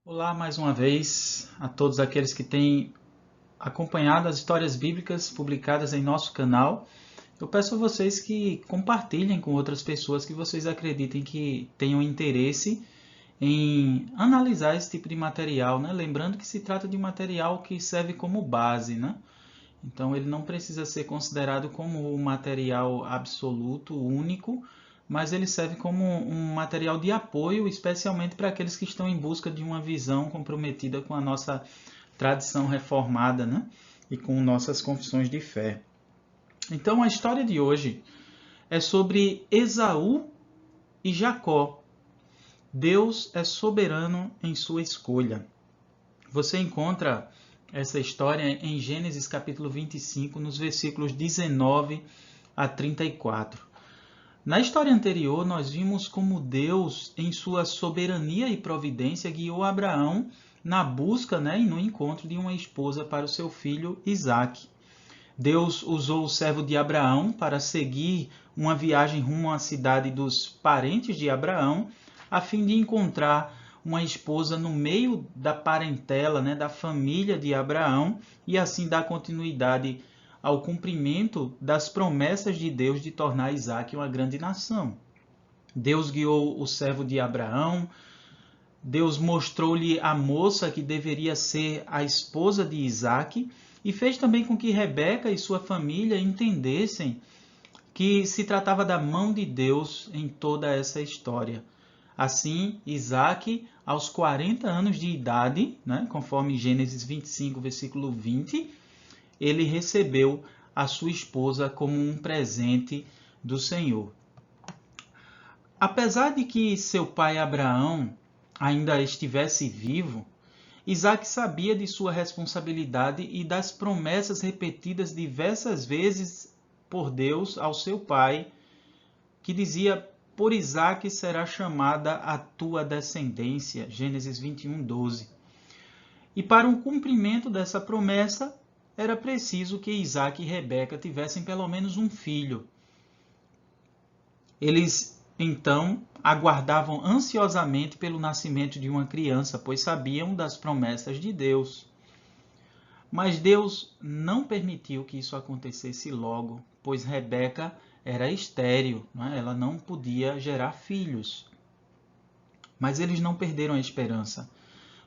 Olá mais uma vez a todos aqueles que têm acompanhado as histórias bíblicas publicadas em nosso canal. Eu peço a vocês que compartilhem com outras pessoas que vocês acreditem que tenham interesse em analisar esse tipo de material, né? Lembrando que se trata de um material que serve como base, né? Então ele não precisa ser considerado como um material absoluto, único, mas ele serve como um material de apoio, especialmente para aqueles que estão em busca de uma visão comprometida com a nossa tradição reformada, né? E com nossas confissões de fé. Então a história de hoje é sobre Esaú e Jacó. Deus é soberano em sua escolha. Você encontra essa história em Gênesis capítulo 25, nos versículos 19 a 34. Na história anterior, nós vimos como Deus, em sua soberania e providência, guiou Abraão na busca, e no encontro de uma esposa para o seu filho Isaque. Deus usou o servo de Abraão para seguir uma viagem rumo à cidade dos parentes de Abraão, a fim de encontrar uma esposa no meio da parentela, da família de Abraão, e assim dar continuidade ao cumprimento das promessas de Deus de tornar Isaque uma grande nação. Deus guiou o servo de Abraão, Deus mostrou-lhe a moça que deveria ser a esposa de Isaque e fez também com que Rebeca e sua família entendessem que se tratava da mão de Deus em toda essa história. Assim, Isaque, aos 40 anos de idade, conforme Gênesis 25, versículo 20, ele recebeu a sua esposa como um presente do Senhor. Apesar de que seu pai Abraão ainda estivesse vivo, Isaque sabia de sua responsabilidade e das promessas repetidas diversas vezes por Deus ao seu pai, que dizia: por Isaque será chamada a tua descendência. Gênesis 21, 12. E para o cumprimento dessa promessa, era preciso que Isaque e Rebeca tivessem pelo menos um filho. Eles, então, aguardavam ansiosamente pelo nascimento de uma criança, pois sabiam das promessas de Deus. Mas Deus não permitiu que isso acontecesse logo, pois Rebeca era estéril, ela não podia gerar filhos. Mas eles não perderam a esperança,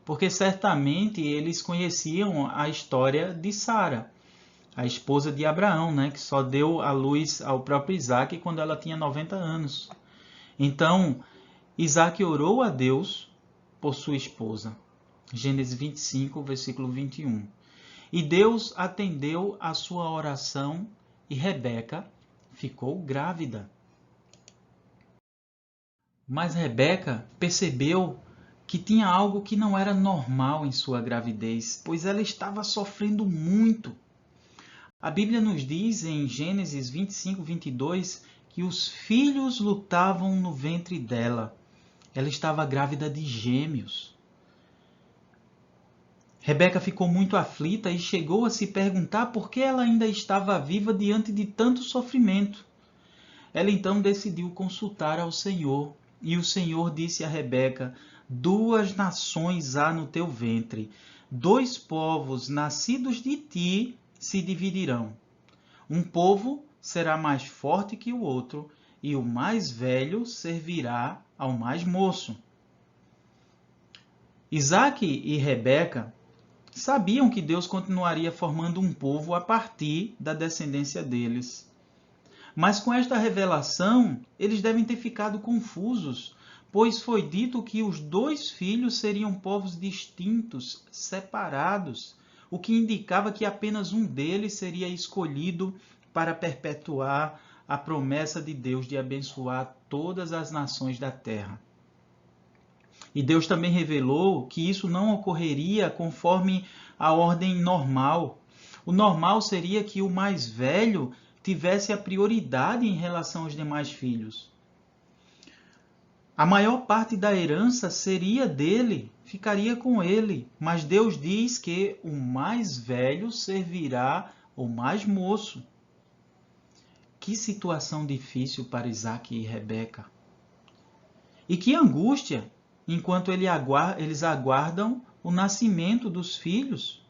porque certamente eles conheciam a história de Sara, a esposa de Abraão, que só deu à luz ao próprio Isaque quando ela tinha 90 anos. Então, Isaque orou a Deus por sua esposa. Gênesis 25, versículo 21. E Deus atendeu a sua oração e Rebeca ficou grávida. Mas Rebeca percebeu que tinha algo que não era normal em sua gravidez, pois ela estava sofrendo muito. A Bíblia nos diz em Gênesis 25, 22, que os filhos lutavam no ventre dela. Ela estava grávida de gêmeos. Rebeca ficou muito aflita e chegou a se perguntar por que ela ainda estava viva diante de tanto sofrimento. Ela então decidiu consultar ao Senhor, e o Senhor disse a Rebeca: 2 nações há no teu ventre, 2 povos nascidos de ti se dividirão. Um povo será mais forte que o outro, e o mais velho servirá ao mais moço. Isaque e Rebeca sabiam que Deus continuaria formando um povo a partir da descendência deles. Mas com esta revelação, eles devem ter ficado confusos, pois foi dito que os 2 filhos seriam povos distintos, separados, o que indicava que apenas um deles seria escolhido para perpetuar a promessa de Deus de abençoar todas as nações da terra. E Deus também revelou que isso não ocorreria conforme a ordem normal. O normal seria que o mais velho tivesse a prioridade em relação aos demais filhos. A maior parte da herança seria dele, ficaria com ele. Mas Deus diz que o mais velho servirá o mais moço. Que situação difícil para Isaque e Rebeca. E que angústia enquanto eles aguardam o nascimento dos filhos?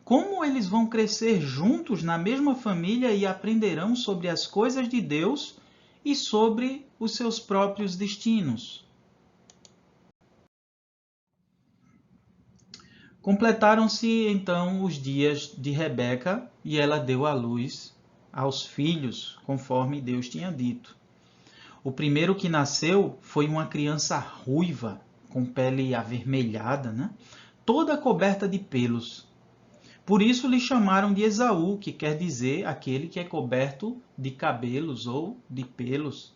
Como eles vão crescer juntos na mesma família e aprenderão sobre as coisas de Deus e sobre os seus próprios destinos? Completaram-se então os dias de Rebeca e ela deu à luz aos filhos, conforme Deus tinha dito. O primeiro que nasceu foi uma criança ruiva, com pele avermelhada, né? Toda coberta de pelos. Por isso lhe chamaram de Esaú, que quer dizer aquele que é coberto de cabelos ou de pelos.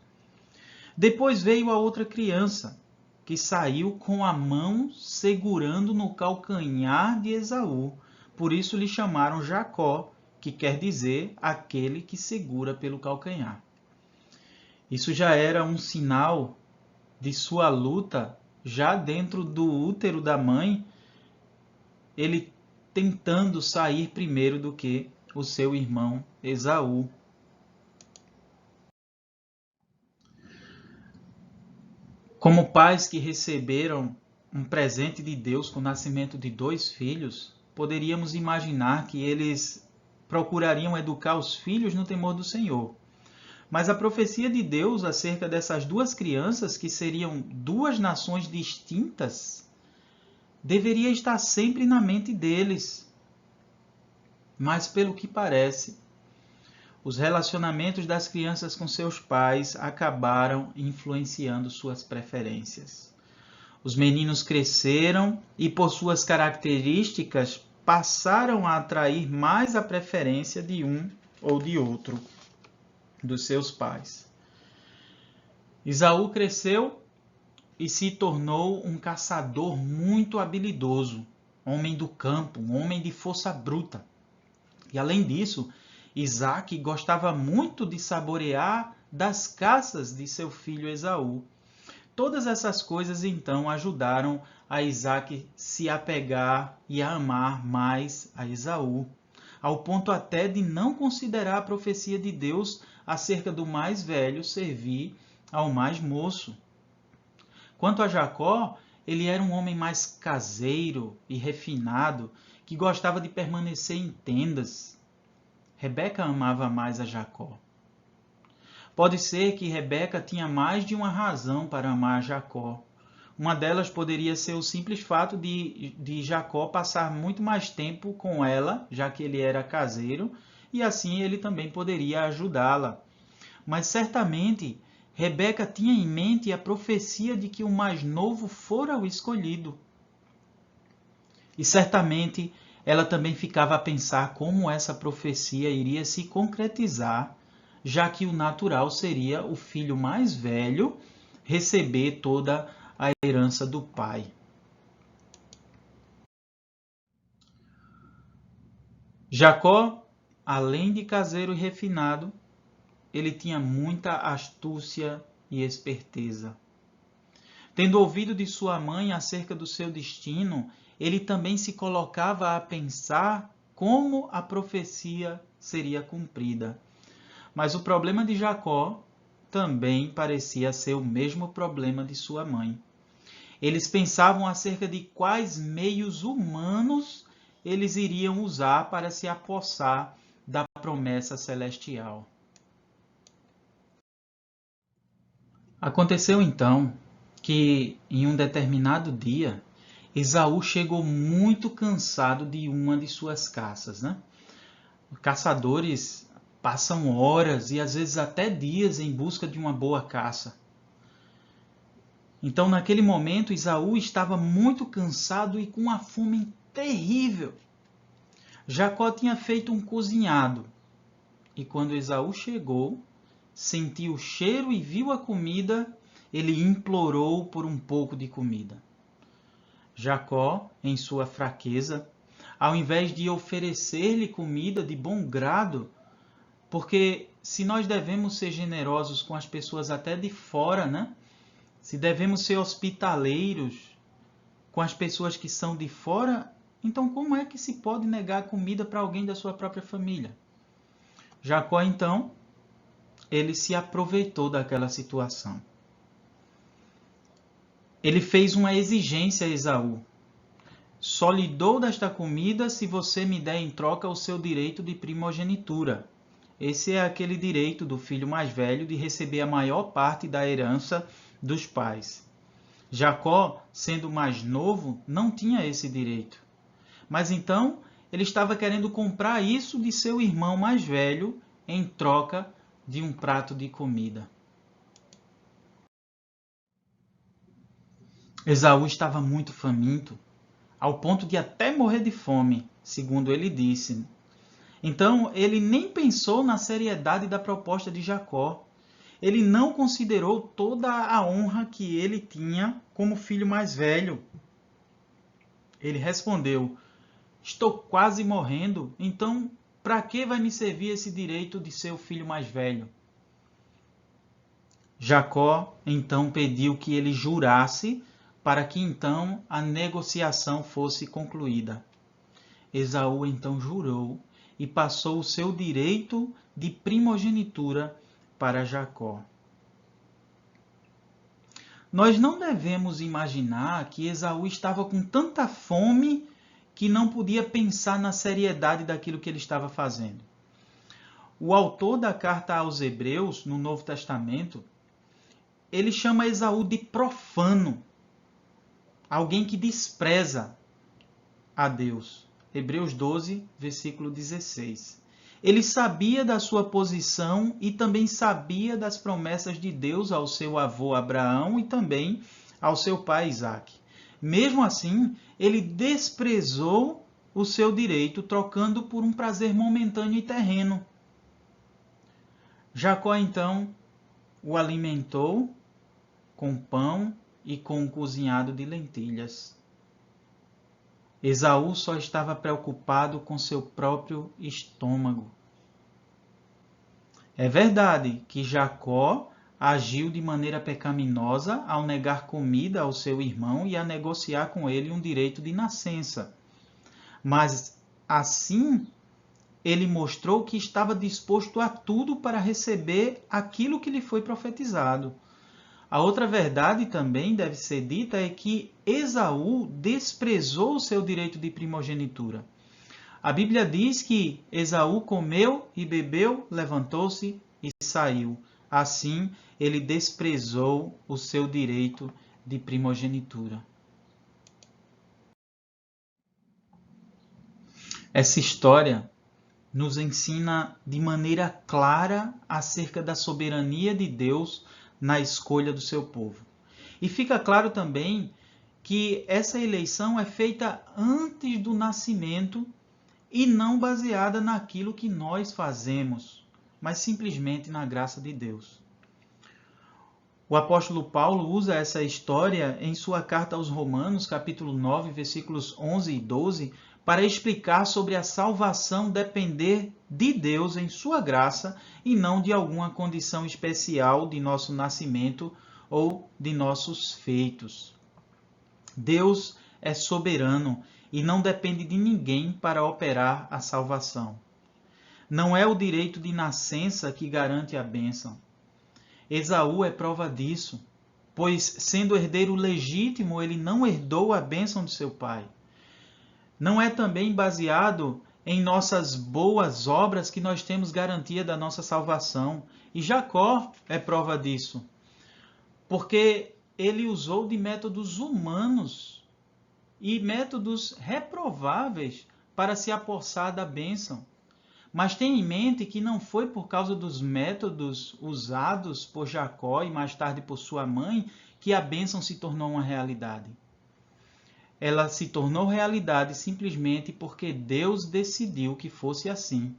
Depois veio a outra criança, que saiu com a mão segurando no calcanhar de Esaú. Por isso lhe chamaram Jacó, que quer dizer aquele que segura pelo calcanhar. Isso já era um sinal de sua luta, já dentro do útero da mãe, ele tentando sair primeiro do que o seu irmão Esaú. Como pais que receberam um presente de Deus com o nascimento de 2 filhos, poderíamos imaginar que eles procurariam educar os filhos no temor do Senhor. Mas a profecia de Deus acerca dessas 2 crianças, que seriam 2 nações distintas, deveria estar sempre na mente deles. Mas, pelo que parece, os relacionamentos das crianças com seus pais acabaram influenciando suas preferências. Os meninos cresceram e, por suas características, passaram a atrair mais a preferência de um ou de outro dos seus pais. Esaú cresceu e se tornou um caçador muito habilidoso, homem do campo, um homem de força bruta. E além disso, Isaque gostava muito de saborear das caças de seu filho Esaú. Todas essas coisas então ajudaram a Isaque se apegar e a amar mais a Esaú, ao ponto até de não considerar a profecia de Deus acerca do mais velho servir ao mais moço. Quanto a Jacó, ele era um homem mais caseiro e refinado, que gostava de permanecer em tendas. Rebeca amava mais a Jacó. Pode ser que Rebeca tinha mais de uma razão para amar Jacó. Uma delas poderia ser o simples fato de Jacó passar muito mais tempo com ela, já que ele era caseiro, e assim ele também poderia ajudá-la. Mas certamente Rebeca tinha em mente a profecia de que o mais novo fora o escolhido. E certamente ela também ficava a pensar como essa profecia iria se concretizar, já que o natural seria o filho mais velho receber toda a herança do pai. Jacó, além de caseiro e refinado, ele tinha muita astúcia e esperteza. Tendo ouvido de sua mãe acerca do seu destino, ele também se colocava a pensar como a profecia seria cumprida. Mas o problema de Jacó também parecia ser o mesmo problema de sua mãe. Eles pensavam acerca de quais meios humanos eles iriam usar para se apossar da promessa celestial. Aconteceu então que, em um determinado dia, Esaú chegou muito cansado de uma de suas caças, né? Caçadores passam horas e às vezes até dias em busca de uma boa caça. Então, naquele momento, Esaú estava muito cansado e com uma fome terrível. Jacó tinha feito um cozinhado. E quando Esaú chegou, sentiu o cheiro e viu a comida, ele implorou por um pouco de comida. Jacó, em sua fraqueza, ao invés de oferecer-lhe comida de bom grado, porque se nós devemos ser generosos com as pessoas até de fora, né? Se devemos ser hospitaleiros com as pessoas que são de fora, então como é que se pode negar comida para alguém da sua própria família? Jacó, então, ele se aproveitou daquela situação. ele fez uma exigência a Esaú. Só lhe dou desta comida se você me der em troca o seu direito de primogenitura. Esse é aquele direito do filho mais velho de receber a maior parte da herança dos pais. Jacó, sendo mais novo, não tinha esse direito. Mas então ele estava querendo comprar isso de seu irmão mais velho em troca de um prato de comida. Esaú estava muito faminto, ao ponto de até morrer de fome, segundo ele disse. Então, ele nem pensou na seriedade da proposta de Jacó. Ele não considerou toda a honra que ele tinha como filho mais velho. Ele respondeu: estou quase morrendo, então para que vai me servir esse direito de ser o filho mais velho? Jacó então pediu que ele jurasse para que então a negociação fosse concluída. Esaú então jurou e passou o seu direito de primogenitura para Jacó. Nós não devemos imaginar que Esaú estava com tanta fome que não podia pensar na seriedade daquilo que ele estava fazendo. O autor da carta aos Hebreus, no Novo Testamento, ele chama Esaú de profano, alguém que despreza a Deus. Hebreus 12, versículo 16. Ele sabia da sua posição e também sabia das promessas de Deus ao seu avô Abraão e também ao seu pai Isaque. Mesmo assim, ele desprezou o seu direito, trocando por um prazer momentâneo e terreno. Jacó, então, o alimentou com pão e com um cozinhado de lentilhas. Esaú só estava preocupado com seu próprio estômago. É verdade que Jacó agiu de maneira pecaminosa ao negar comida ao seu irmão e a negociar com ele um direito de nascença. Mas, assim, ele mostrou que estava disposto a tudo para receber aquilo que lhe foi profetizado. A outra verdade também deve ser dita é que Esaú desprezou o seu direito de primogenitura. A Bíblia diz que Esaú comeu e bebeu, levantou-se e saiu. Assim, ele desprezou o seu direito de primogenitura. Essa história nos ensina de maneira clara acerca da soberania de Deus na escolha do seu povo. E fica claro também que essa eleição é feita antes do nascimento e não baseada naquilo que nós fazemos, mas simplesmente na graça de Deus. O apóstolo Paulo usa essa história em sua carta aos Romanos, capítulo 9, versículos 11 e 12, para explicar sobre a salvação depender de Deus em sua graça e não de alguma condição especial de nosso nascimento ou de nossos feitos. Deus é soberano e não depende de ninguém para operar a salvação. Não é o direito de nascença que garante a bênção. Esaú é prova disso, pois, sendo herdeiro legítimo, ele não herdou a bênção de seu pai. Não é também baseado em nossas boas obras que nós temos garantia da nossa salvação. E Jacó é prova disso, porque ele usou de métodos humanos e métodos reprováveis para se apossar da bênção. Mas tenha em mente que não foi por causa dos métodos usados por Jacó e mais tarde por sua mãe que a bênção se tornou uma realidade. Ela se tornou realidade simplesmente porque Deus decidiu que fosse assim,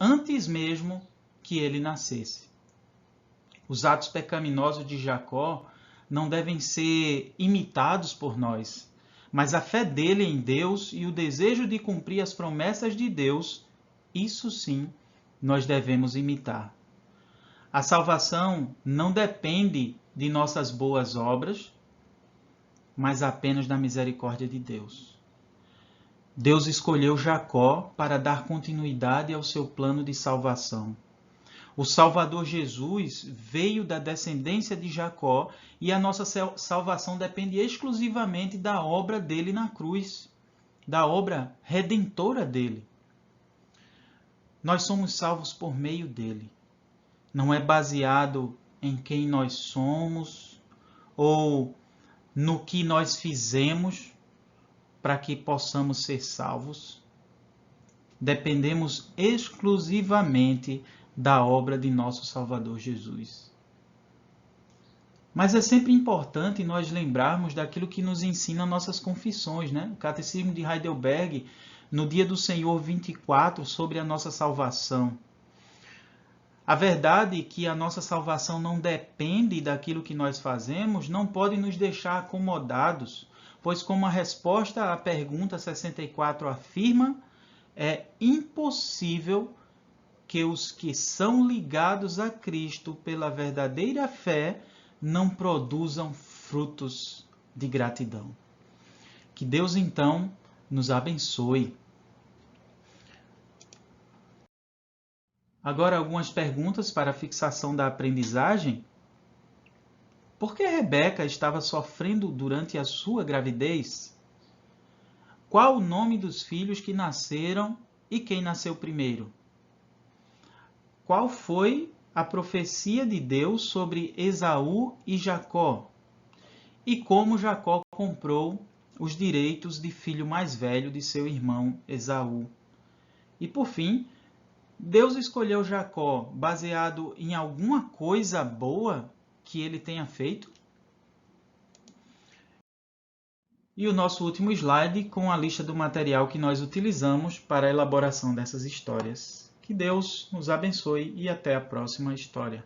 antes mesmo que ele nascesse. Os atos pecaminosos de Jacó não devem ser imitados por nós, mas a fé dele em Deus e o desejo de cumprir as promessas de Deus, isso sim, nós devemos imitar. A salvação não depende de nossas boas obras, mas apenas da misericórdia de Deus. Deus escolheu Jacó para dar continuidade ao seu plano de salvação. O Salvador Jesus veio da descendência de Jacó e a nossa salvação depende exclusivamente da obra dele na cruz, da obra redentora dele. Nós somos salvos por meio dele. Não é baseado em quem nós somos ou no que nós fizemos para que possamos ser salvos. Dependemos exclusivamente da obra de nosso Salvador Jesus. Mas é sempre importante nós lembrarmos daquilo que nos ensina nossas confissões, né? O Catecismo de Heidelberg, no Dia do Senhor 24, sobre a nossa salvação. A verdade é que a nossa salvação não depende daquilo que nós fazemos, não pode nos deixar acomodados, pois como a resposta à pergunta 64 afirma, é impossível que os que são ligados a Cristo pela verdadeira fé não produzam frutos de gratidão. Que Deus, então, nos abençoe. Agora, algumas perguntas para a fixação da aprendizagem. Por que Rebeca estava sofrendo durante a sua gravidez? Qual o nome dos filhos que nasceram e quem nasceu primeiro? Qual foi a profecia de Deus sobre Esaú e Jacó? E como Jacó comprou os direitos de filho mais velho de seu irmão Esaú? E por fim, Deus escolheu Jacó baseado em alguma coisa boa que ele tenha feito? E o nosso último slide com a lista do material que nós utilizamos para a elaboração dessas histórias. Que Deus nos abençoe e até a próxima história.